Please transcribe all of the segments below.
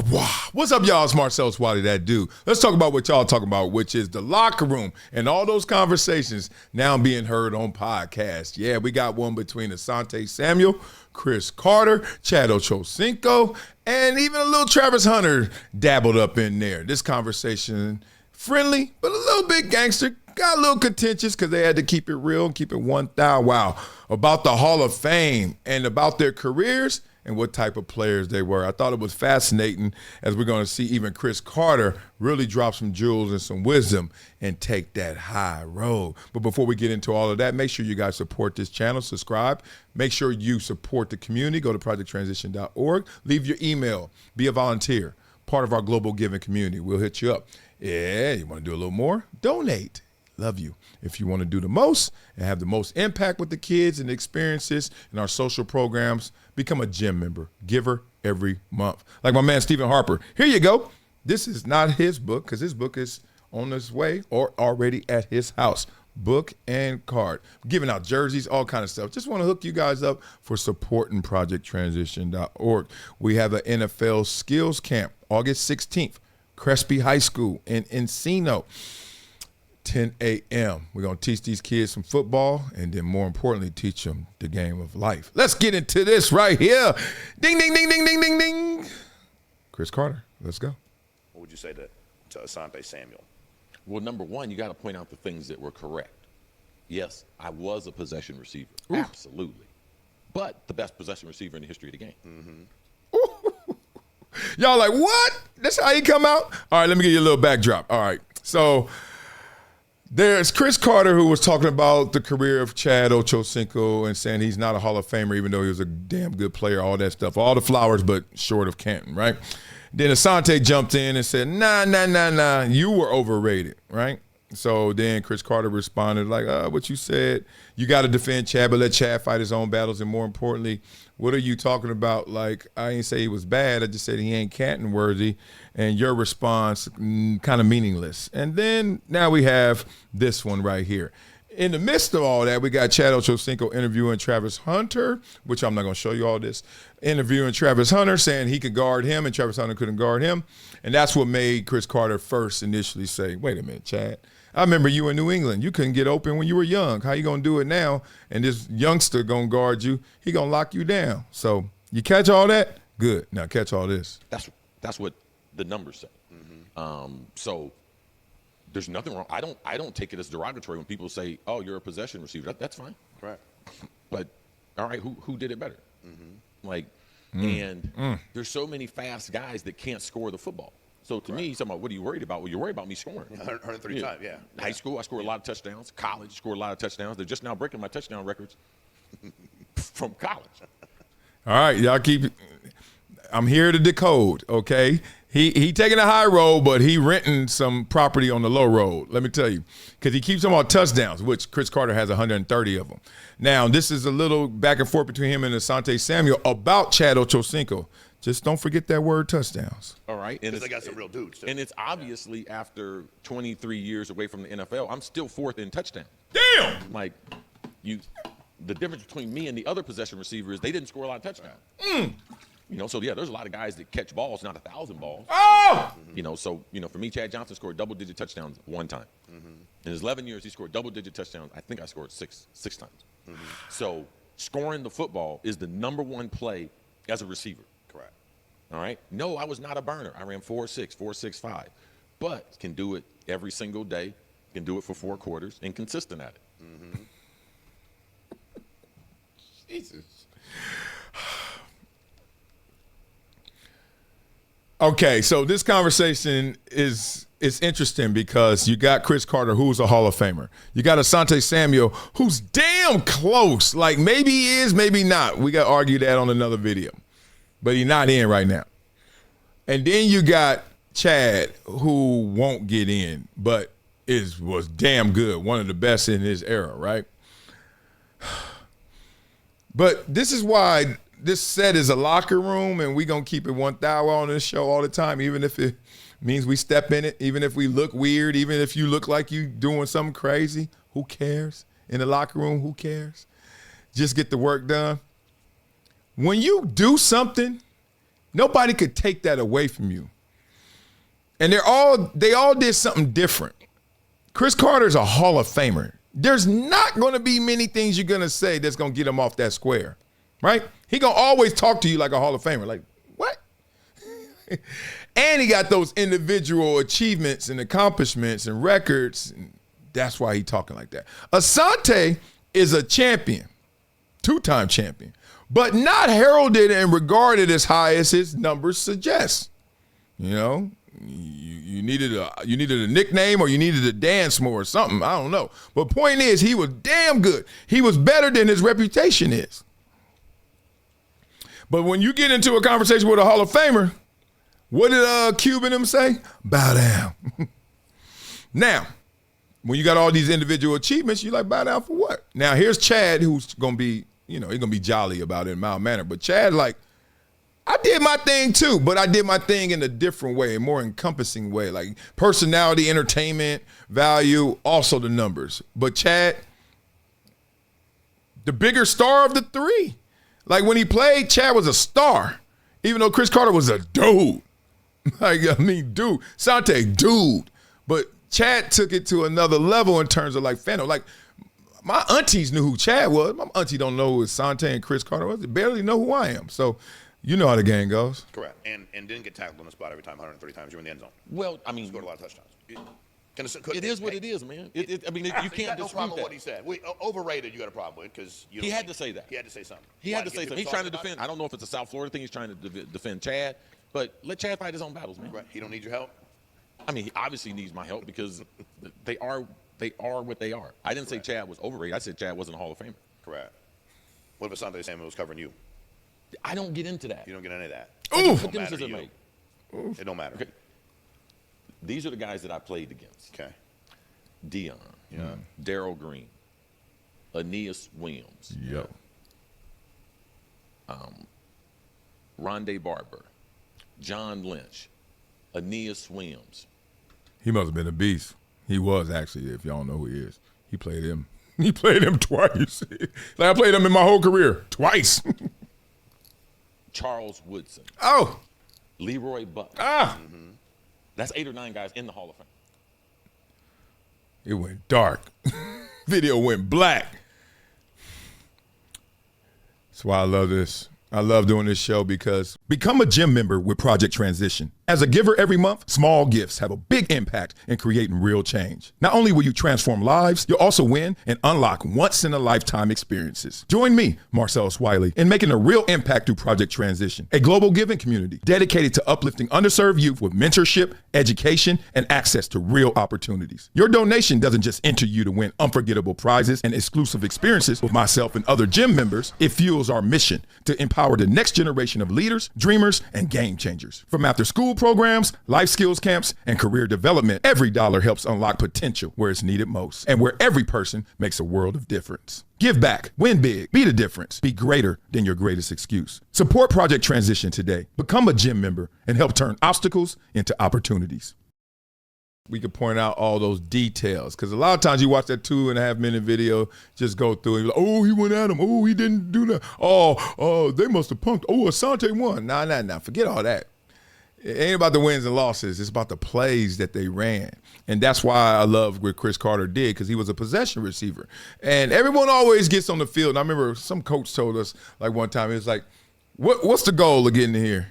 What's up, y'all? It's Marcellus Wiley, that dude. Let's talk about what y'all talking about, which is the locker room and all those conversations now being heard on podcasts. Yeah, we got one between Asante Samuel, Cris Carter, Ocho Cinco, and even a little Travis Hunter dabbled up in there. This conversation, friendly, but a little bit gangster. Got a little contentious because they had to keep it real and keep it 1,000. Wow. About the Hall of Fame and about their careers and what type of players they were. I thought it was fascinating, as we're going to see even Cris Carter really drop some jewels and some wisdom and take that high road. But before we get into all of that, make sure you guys support this channel, subscribe. Make sure you support the community. Go to projecttransition.org. Leave your email. Be a volunteer, part of our global giving community. We'll hit you up. Yeah, you want to do a little more? Donate. Love you. If you want to do the most and have the most impact with the kids and the experiences in our social programs, become a gym member, giver every month. Like my man Stephen Harper. Here you go. This is not his book because his book is on its way or already at his house. Book and card. Giving out jerseys, all kind of stuff. Just want to hook you guys up for supporting projecttransition.org. We have an NFL skills camp August 16th, Crespi High School in Encino. 10 a.m. We're going to teach these kids some football and then more importantly, teach them the game of life. Let's get into this right here. Ding, ding, ding, ding, ding, ding, ding. Cris Carter, let's go. What would you say to Asante Samuel? Well, number one, you got to point out the things that were correct. Yes, I was a possession receiver. Ooh. Absolutely. But the best possession receiver in the history of the game. Mm-hmm. Y'all like, what? That's how he come out? All right, let me give you a little backdrop. All right, so there's Cris Carter, who was talking about the career of Ocho Cinco and saying he's not a Hall of Famer, even though he was a damn good player, all that stuff. All the flowers, but short of Canton, right? Then Asante jumped in and said, nah, you were overrated, right? So then Cris Carter responded like, what you said, you got to defend Chad, but let Chad fight his own battles. And more importantly, what are you talking about? Like, I didn't say he was bad. I just said he ain't Canton worthy. And your response, kind of meaningless. And then now we have this one right here. In the midst of all that, we got Ocho Cinco interviewing Travis Hunter, which I'm not going to show you all this, interviewing Travis Hunter, saying he could guard him and Travis Hunter couldn't guard him. And that's what made Cris Carter first initially say, wait a minute, Chad. I remember you in New England. You couldn't get open when you were young. How you going to do it now? And this youngster going to guard you. He going to lock you down. So you catch all that? Good. Now catch all this. That's what the numbers say. Mm-hmm. So there's nothing wrong. I don't take it as derogatory when people say, oh, you're a possession receiver. That's fine. Right. But, all right, who did it better? Mm-hmm. Like, there's so many fast guys that can't score the football. So to me, somebody, what are you worried about? Well, you're worried about me scoring. 130 times, yeah. High school, I scored a lot of touchdowns. College, scored a lot of touchdowns. They're just now breaking my touchdown records from college. All right, y'all keep – I'm here to decode, okay? He taking a high road, but he renting some property on the low road, let me tell you. Because he keeps them on touchdowns, which Cris Carter has 130 of them. Now, this is a little back and forth between him and Asante Samuel about Ocho Cinco. Just don't forget that word touchdowns. All right. Because they got some real dudes, too. And it's obviously after 23 years away from the NFL, I'm still fourth in touchdowns. Damn! Like, the difference between me and the other possession receiver is they didn't score a lot of touchdowns. You know, so, yeah, there's a lot of guys that catch balls, not 1,000 balls. Oh! You know, so, for me, Chad Johnson scored double-digit touchdowns one time. In his 11 years, he scored double-digit touchdowns. I think I scored six times. So scoring the football is the number one play as a receiver. Correct. All right? No, I was not a burner. I ran 4.6, 4.65, but can do it every single day, can do it for 4 quarters, and consistent at it. Jesus. Okay, so this conversation is interesting because you got Cris Carter, who's a Hall of Famer. You got Asante Samuel, who's damn close. Like, maybe he is, maybe not. We got to argue that on another video. But he's not in right now. And then you got Chad, who won't get in, but was damn good, one of the best in his era, right? But this is why this set is a locker room, and we're going to keep it 1,000 on this show all the time, even if it means we step in it, even if we look weird, even if you look like you doing something crazy. Who cares? In the locker room, who cares? Just get the work done. When you do something, Nobody could take that away from you. And they all did something different. Cris Carter's a Hall of Famer. There's not going to be many things you're going to say that's going to get him off that square, right? He going to always talk to you like a Hall of Famer. Like, what? And he got those individual achievements and accomplishments and records. And that's why he's talking like that. Asante is a champion, 2-time champion, but not heralded and regarded as high as his numbers suggest. You know, you needed a nickname or you needed to dance more or something. I don't know. But point is, he was damn good. He was better than his reputation is. But when you get into a conversation with a Hall of Famer, what did Cube and him say? Bow down. Now, when you got all these individual achievements, you like, bow down for what? Now, here's Chad, who's going to be, he's going to be jolly about it in a mild manner. But Chad, like, I did my thing too, but I did my thing in a different way, a more encompassing way, like personality, entertainment, value, also the numbers. But Chad, the bigger star of the three. Like when he played, Chad was a star, even though Cris Carter was a dude. Like, I mean, dude, Asante, dude. But Chad took it to another level in terms of like fandom. Like my aunties knew who Chad was. My auntie don't know who Asante and Cris Carter was. They barely know who I am. So you know how the game goes. Correct. And didn't get tackled on the spot every time, 130 times you're in the end zone. Well, I mean, Scored a lot of touchdowns. It is what it is, man. You can't got no dispute problem with that. what he said. Overrated, you got a problem with because He had to say that. He had to say something. He had to say something. He's trying to defend. I don't know if it's a South Florida thing. He's trying to defend Chad, but let Chad fight his own battles, man. Right. He don't need your help. I mean, he obviously needs my help because they are what they are. I didn't say Chad was overrated. I said Chad wasn't a Hall of Famer. Correct. What if Asante Samuel was covering you? I don't get into that. You don't get any of that. What It difference don't does it matter make? to you. It don't matter. Okay. These are the guys that I played against. Okay. Dion, Darryl Green, Aeneas Williams, Yo. Rondé Barber, John Lynch, Aeneas Williams. He must have been a beast. He was actually, if y'all know who he is. He played him. He played him twice. Like I played him in my whole career. Twice. Charles Woodson. Oh. Leroy Buck. That's 8 or 9 guys in the Hall of Fame. It went dark. Video went black. That's why I love this. I love doing this show because become a gym member with Project Transition. As a giver every month, small gifts have a big impact in creating real change. Not only will you transform lives, you'll also win and unlock once-in-a-lifetime experiences. Join me, Marcellus Wiley, in making a real impact through Project Transition, a global giving community dedicated to uplifting underserved youth with mentorship, education, and access to real opportunities. Your donation doesn't just enter you to win unforgettable prizes and exclusive experiences with myself and other gym members. It fuels our mission to empower the next generation of leaders, dreamers, and game changers. From after-school programs, life skills camps, and career development, every dollar helps unlock potential where it's needed most and where every person makes a world of difference. Give back, win big, be the difference, be greater than your greatest excuse. Support Project Transition today. Become a gym member and help turn obstacles into opportunities. We could point out all those details because a lot of times you watch that 2.5 minute video, just go through and you're like, oh, he went at him. Oh, he didn't do that. Oh, they must have punked. Oh, Asante won. Nah. Forget all that. It ain't about the wins and losses. It's about the plays that they ran. And that's why I love what Cris Carter did because he was a possession receiver. And everyone always gets on the field. And I remember some coach told us like one time, it was like, what's the goal of getting here?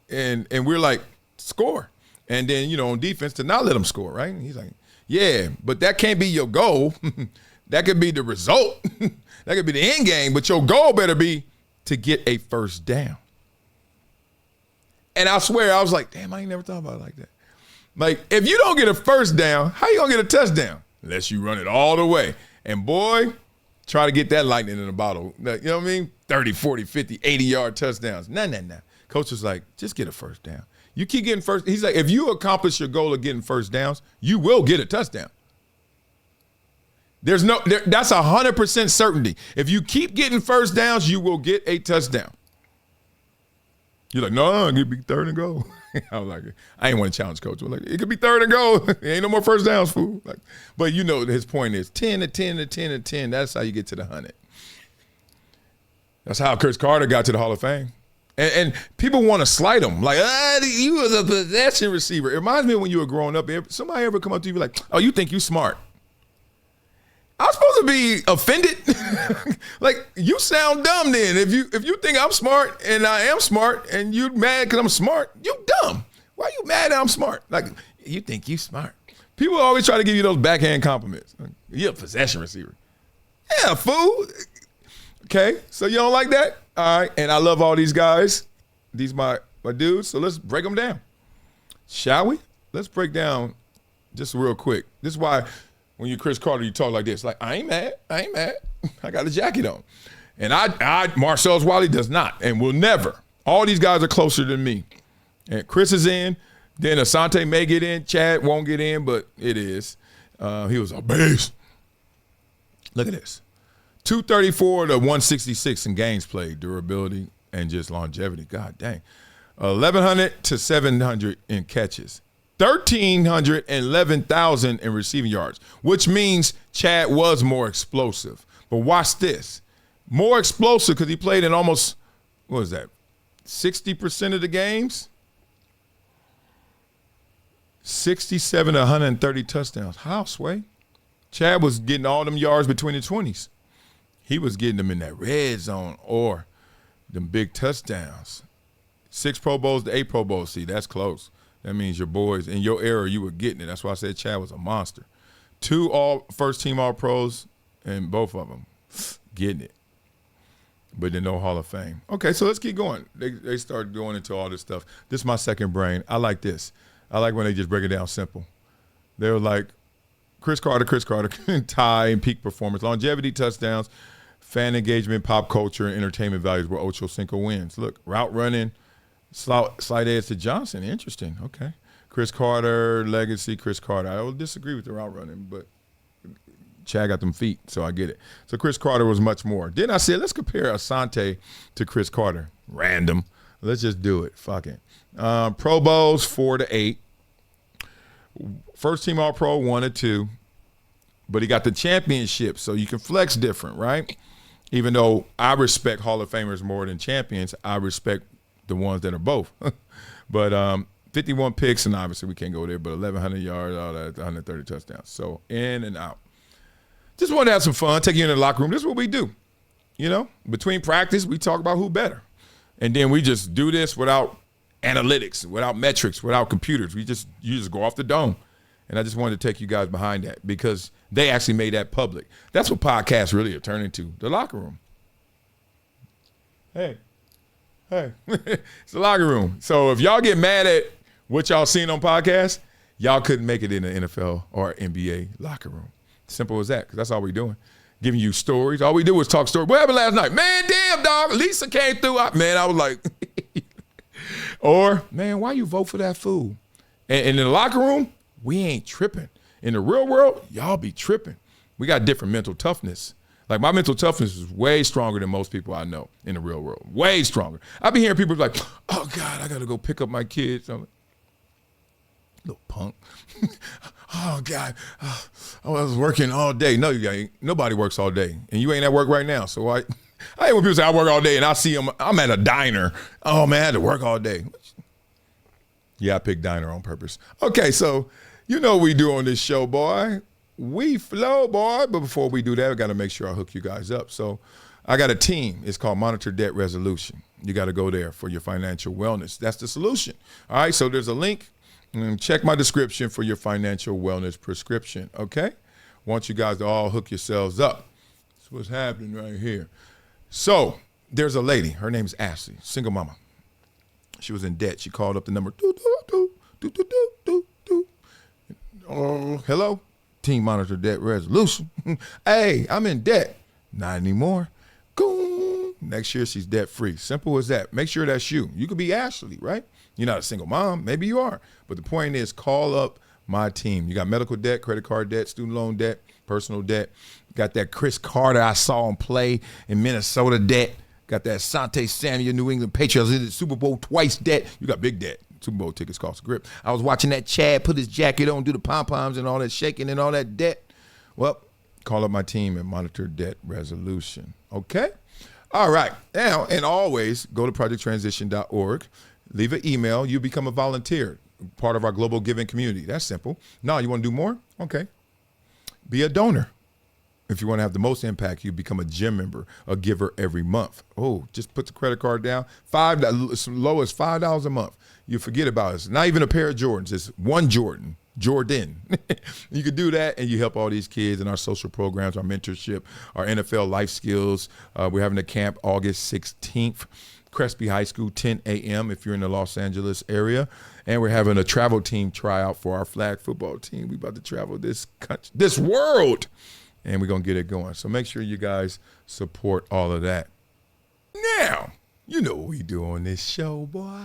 And we're like, score. And then, on defense to not let them score, right? And he's like, yeah, but that can't be your goal. That could be the result. That could be the end game, but your goal better be to get a first down. And I swear, I was like, damn, I ain't never thought about it like that. Like, if you don't get a first down, how you going to get a touchdown? Unless you run it all the way. And boy, try to get that lightning in a bottle. You know what I mean? 30, 40, 50, 80-yard touchdowns. Nah. Coach was like, just get a first down. You keep getting first. He's like, if you accomplish your goal of getting first downs, you will get a touchdown. That's 100% certainty. If you keep getting first downs, you will get a touchdown. You're like, no, it could be third and goal. I was like, I ain't want to challenge coach. I'm like, it could be third and goal. Ain't no more first downs, fool. Like, but his point is 10 to 10 to 10 to 10. That's how you get to the 100. That's how Cris Carter got to the Hall of Fame. And people want to slight them. Like, you was a possession receiver. It reminds me of when you were growing up. Somebody ever come up to you like, oh, you think you smart? I'm supposed to be offended. Like, you sound dumb then. If you think I'm smart and I am smart and you mad because I'm smart, you dumb. Why are you mad that I'm smart? Like, you think you smart. People always try to give you those backhand compliments. Like, you're a possession receiver. Yeah, fool. Okay, so you don't like that? All right, and I love all these guys. These my dudes, so let's break them down. Shall we? Let's break down just real quick. This is why when you're Cris Carter, you talk like this. Like, I ain't mad. I got a jacket on. And I Marcellus Wiley does not and will never. All these guys are closer than me. And Cris is in. Then Asante may get in. Chad won't get in, but it is. He was a beast. Look at this. 234 to 166 in games played, durability, and just longevity. God dang. 1,100 to 700 in catches. 1,300 and 11,000 in receiving yards, which means Chad was more explosive. But watch this. More explosive because he played in almost, what was that, 60% of the games? 67 to 130 touchdowns. How, Sway? Chad was getting all them yards between the 20s. He was getting them in that red zone or them big touchdowns. 6 Pro Bowls to 8 Pro Bowls. See, that's close. That means your boys, in your era, you were getting it. That's why I said Chad was a monster. 2 first-team All-Pros, and both of them getting it. But then no Hall of Fame. Okay, so let's keep going. They started going into all this stuff. This is my second brain. I like this. I like when they just break it down simple. They were like, Cris Carter, tie and peak performance, longevity, touchdowns, fan engagement, pop culture, and entertainment values where Ocho Cinco wins. Look, route running, slight edge to Johnson. Interesting. Okay. Cris Carter, legacy, Cris Carter. I will disagree with the route running, but Chad got them feet, so I get it. So Cris Carter was much more. Then I said, let's compare Asante to Cris Carter. Random. Let's just do it. Fuck it. Pro Bowls, 4 to 8. First team All-Pro, 1 to 2. But he got the championship, so you can flex different, right? Even though I respect Hall of Famers more than champions, I respect the ones that are both. But 51 picks, and obviously we can't go there, but 1,100 yards, all that, 130 touchdowns. So in and out. Just want to have some fun, take you in the locker room. This is what we do. You know, between practice, we talk about who better. And then we just do this without analytics, without metrics, without computers. You just go off the dome. And I just wanted to take you guys behind that because they actually made that public. That's what podcasts really are turning to, the locker room. Hey, it's the locker room. So if y'all get mad at what y'all seen on podcasts, y'all couldn't make it in the NFL or NBA locker room. Simple as that, because that's all we doing. Giving you stories. All we do is talk stories. What happened last night? Man, damn, dog. Lisa came through. I was like, or, man, why you vote for that fool? And in the locker room, we ain't tripping. In the real world, y'all be tripping. We got different mental toughness. Like, my mental toughness is way stronger than most people I know in the real world. Way stronger. I be hearing people like, oh, God, I got to go pick up my kids. I'm like, little punk. Oh, God, I was working all day. No, you ain't. Nobody works all day. And you ain't at work right now. So I hate when people say I work all day and I see them, I'm at a diner. Oh, man, I had to work all day. Yeah, I picked diner on purpose. Okay, so you know what we do on this show, boy. We flow, boy. But before we do that, we got to make sure I hook you guys up. So I got a team. It's called Monitor Debt Resolution. You got to go there for your financial wellness. That's the solution. All right, so there's a link. Check my description for your financial wellness prescription, okay? Want you guys to all hook yourselves up. That's what's happening right here. So there's a lady. Her name is Ashley, single mama. She was in debt. She called up the number. Oh, hello? Team Monitor Debt Resolution. Hey, I'm in debt. Not anymore. Go. Next year, she's debt-free. Simple as that. Make sure that's you. You could be Ashley, right? You're not a single mom. Maybe you are. But the point is, call up my team. You got medical debt, credit card debt, student loan debt, personal debt. Got that Cris Carter I saw him play in Minnesota debt. Got that Asante Samuel, New England Patriots in the Super Bowl twice debt. You got big debt. Super Bowl tickets cost a grip. I was watching that Chad put his jacket on, do the pom-poms and all that shaking and all that debt. Well, call up my team and Monitor Debt Resolution. Okay? All right. Now, and always go to projecttransition.org. Leave an email. You become a volunteer, part of our global giving community. That's simple. No, you want to do more? Okay. Be a donor. If you want to have the most impact, you become a gym member, a giver every month. Oh, just put the credit card down. As low as $5 a month. You forget about it. It's not even a pair of Jordans. It's one Jordan. You could do that, and you help all these kids in our social programs, our mentorship, our NFL life skills. We're having a camp August 16th, Crespi High School, 10 a.m. if you're in the Los Angeles area. And we're having a travel team tryout for our flag football team. We're about to travel this country, this world, and we're going to get it going. So make sure you guys support all of that. Now, you know what we do on this show, boy.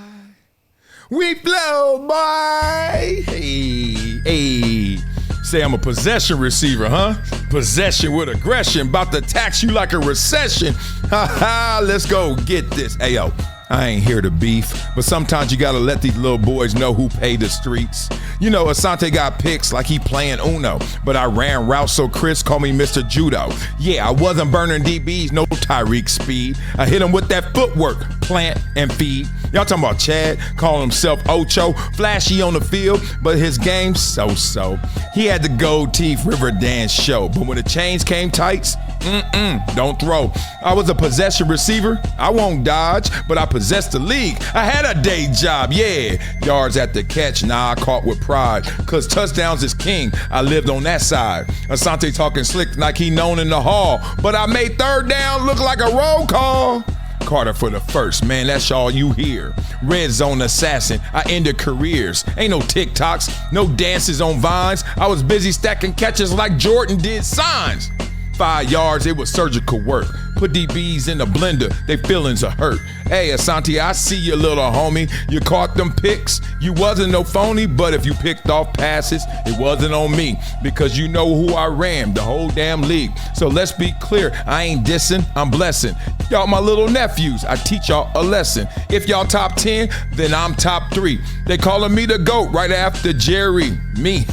We blow, boy. Hey. Say I'm a possession receiver, huh? Possession with aggression. About to tax you like a recession. Ha ha, let's go get this. Hey, yo, I ain't here to beef, but sometimes you gotta let these little boys know who paid the streets. You know, Asante got picks like he playing Uno, but I ran routes so Chris called me Mr. Judo. Yeah, I wasn't burning DBs, no Tyreek speed. I hit him with that footwork, plant and feed. Y'all talking about Chad, calling himself Ocho, flashy on the field, but his game so-so. He had the gold teeth river dance show, but when the chains came tights, don't throw. I was a possession receiver. I won't dodge, but I possessed the league. I had a day job, yeah. Yards at the catch, nah, I caught with pride. Cause touchdowns is king, I lived on that side. Asante talking slick like he known in the hall, but I made third down look like a roll call. Carter for the first, man, that's all you hear. Red zone assassin, I ended careers. Ain't no TikToks, no dances on Vines. I was busy stacking catches like Jordan did signs. 5 yards, it was surgical work. Put DBs in the blender, they feelings are hurt. Hey, Asante, I see you, little homie. You caught them picks. You wasn't no phony, but if you picked off passes, it wasn't on me. Because you know who I ran, the whole damn league. So let's be clear, I ain't dissing, I'm blessing. Y'all my little nephews, I teach y'all a lesson. If y'all top 10, then I'm top 3. They calling me the GOAT right after Jerry, me.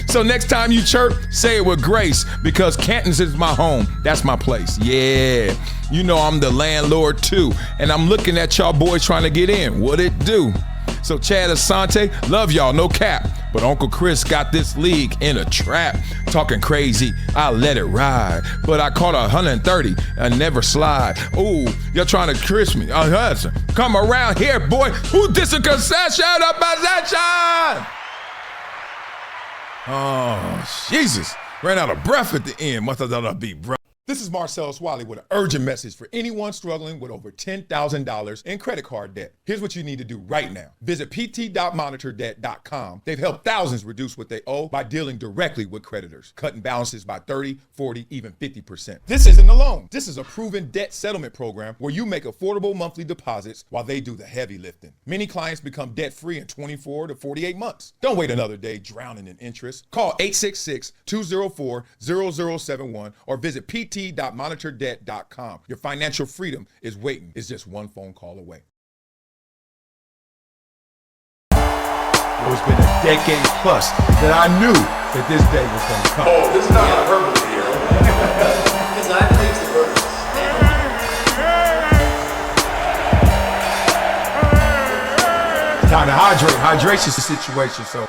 So next time you chirp, say it with grace. Because Canton's is my home, that's my place, yeah. You know I'm the landlord too, and I'm looking at y'all boys trying to get in. What it do? So Chad Asante, love y'all, no cap. But Uncle Chris got this league in a trap. Talking crazy, I let it ride. But I caught 130 and never slide. Ooh, you're trying to Chris me. Come around here, boy. Who dissing concession of possession? Oh, Jesus. Ran out of breath at the end. Must have done a beat, bro. This is Marcellus Wiley with an urgent message for anyone struggling with over $10,000 in credit card debt. Here's what you need to do right now. Visit pt.monitordebt.com. They've helped thousands reduce what they owe by dealing directly with creditors, cutting balances by 30, 40, even 50%. This isn't a loan. This is a proven debt settlement program where you make affordable monthly deposits while they do the heavy lifting. Many clients become debt-free in 24 to 48 months. Don't wait another day drowning in interest. Call 866-204-0071 or visit pt.monitordebt.com. Your financial freedom is waiting. It's just one phone call away. It's been a decade plus that I knew that this day was going to come. Oh, this is not hyperbole here. Because I believe the purpose. Time to hydrate. Hydration's the situation, so